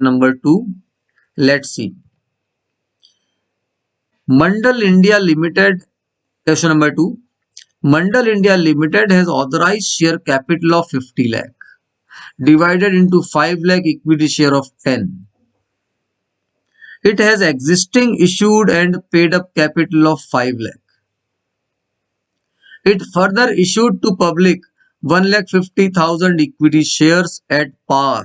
number 2. Let's see. Mandal India Limited, question number 2. Mandal India Limited has authorized share capital of 50 lakh divided into 5 lakh equity share of 10. It has existing issued and paid up capital of 5 lakh. It further issued to public 1,50,000 equity shares at par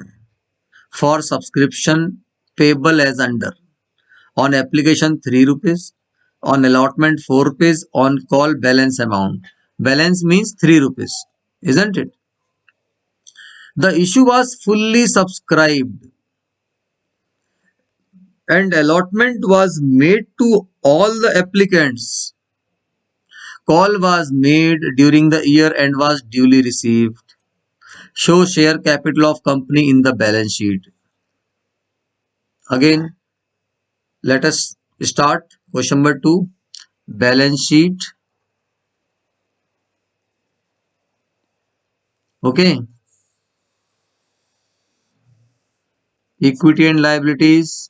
for subscription payable as under. On application 3 rupees, on allotment 4 rupees, on call balance amount. Balance means 3 rupees, isn't it? The issue was fully subscribed and allotment was made to all the applicants. Call was made during the year and was duly received. Show share capital of company in the balance sheet. Again, let us start. Question number 2. Balance sheet. Okay. Equity and liabilities.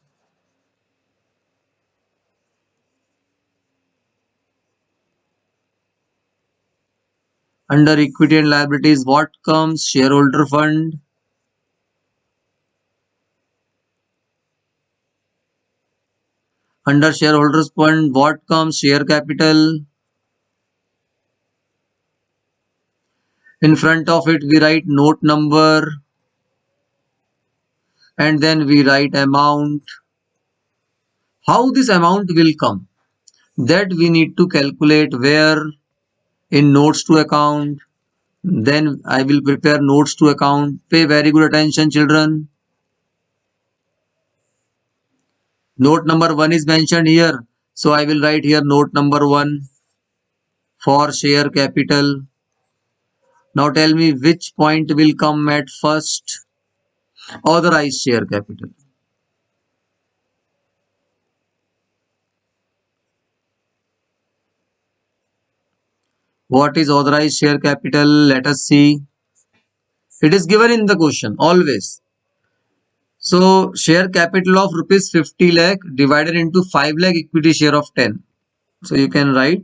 Under equity and liabilities, what comes? Shareholder fund. Under shareholders fund, what comes? Share capital. In front of it, we write note number and then we write amount. How this amount will come? That we need to calculate where? In notes to account. Then I will prepare notes to account. Pay very good attention, children. Note number 1 is mentioned here. So I will write here note number 1 for share capital. Now tell me which point will come at first. Authorized share capital. What is authorized share capital? Let us see. It is given in the question always. So share capital of rupees 50 lakh divided into 5 lakh equity share of 10. So you can write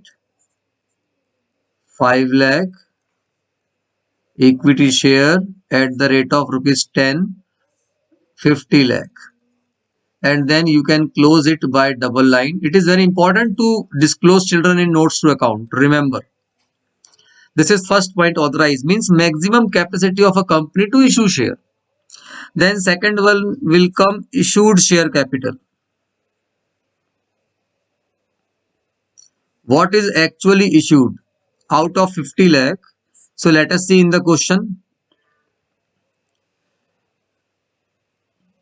5 lakh equity share at the rate of rupees 10, 50 lakh. And then you can close it by double line. It is very important to disclose children in notes to account. Remember. This is first point. Authorized means maximum capacity of a company to issue share. Then second one will come issued share capital. What is actually issued out of 50 lakh? So let us see in the question.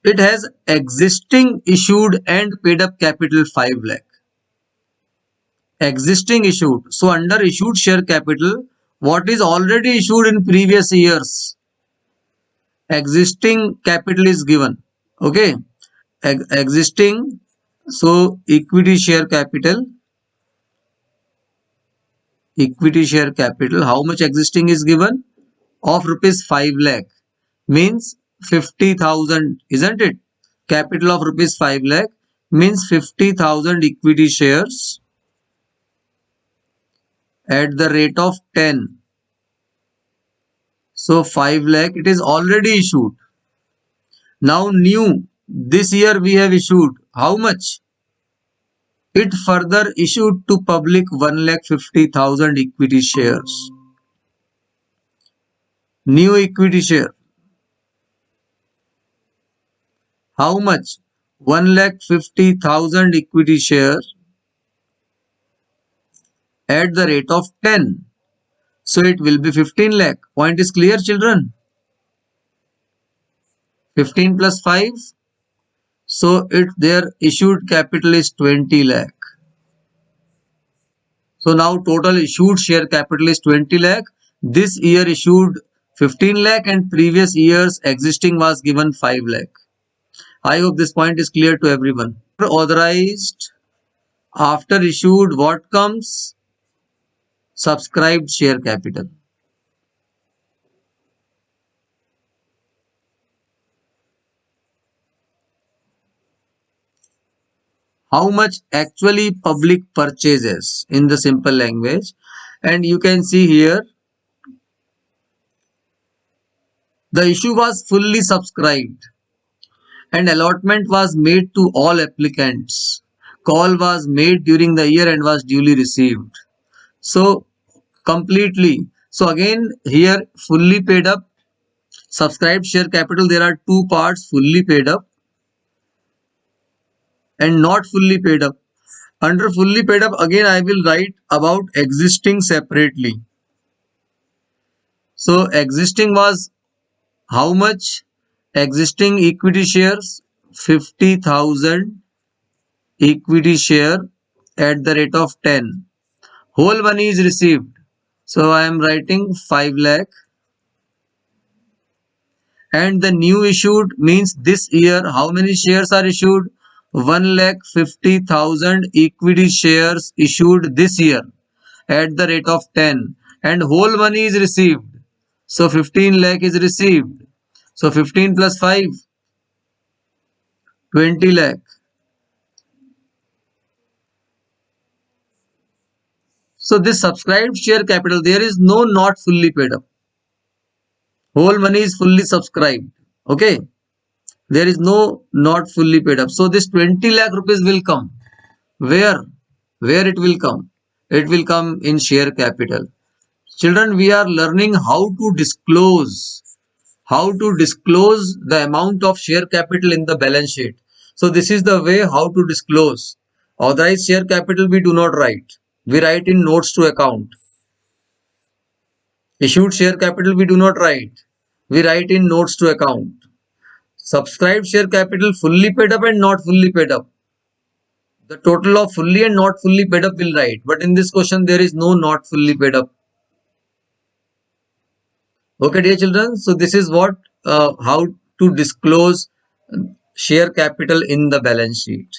It has existing issued and paid up capital 5 lakh. Existing issued. So under issued share capital, what is already issued in previous years? Existing capital is given. Okay. Existing. So equity share capital. Equity share capital. How much existing is given? Of rupees 5 lakh. Means 50,000, isn't it? Capital of rupees 5 lakh means 50,000 equity shares at the rate of 10. So 5 lakh, it is already issued. Now new, this year we have issued. How much? It further issued to public 1,50,000 equity shares. New equity share. How much? 1,50,000 equity shares at the rate of 10. So it will be 15 lakh. Point is clear, children? 15 plus 5. So their issued capital is 20 lakh. So now total issued share capital is 20 lakh. This year issued 15 lakh and previous years existing was given 5 lakh. I hope this point is clear to everyone. Authorized after issued, what comes? Subscribed share capital. how much actually public purchases in the simple language. And you can see here the issue was fully subscribed and allotment was made to all applicants. Call was made during the year and was duly received. So completely. So again here fully paid up, subscribed share capital, there are two parts, fully paid up and not fully paid up. Under fully paid up, again I will write about existing separately. So existing was how much? Existing equity shares 50,000 equity share at the rate of 10. Whole money is received. So I am writing 5 lakh. And the new issued means this year how many shares are issued? 1,50,000 equity shares issued this year at the rate of 10 and whole money is received. So 15 lakh is received. So 15 plus 5, 20 lakh. So this subscribed share capital, there is no not fully paid up. Whole money is fully subscribed. Okay. There is no not fully paid up. So this 20 lakh rupees will come. Where? Where it will come? It will come in share capital. Children, we are learning how to disclose the amount of share capital in the balance sheet. So this is the way how to disclose. Authorized share capital we do not write. We write in notes to account. Issued share capital we do not write. We write in notes to account. Subscribed share capital fully paid up and not fully paid up. The total of fully and not fully paid up will write. But in this question there is no not fully paid up. Okay, dear children. So this is what how to disclose share capital in the balance sheet.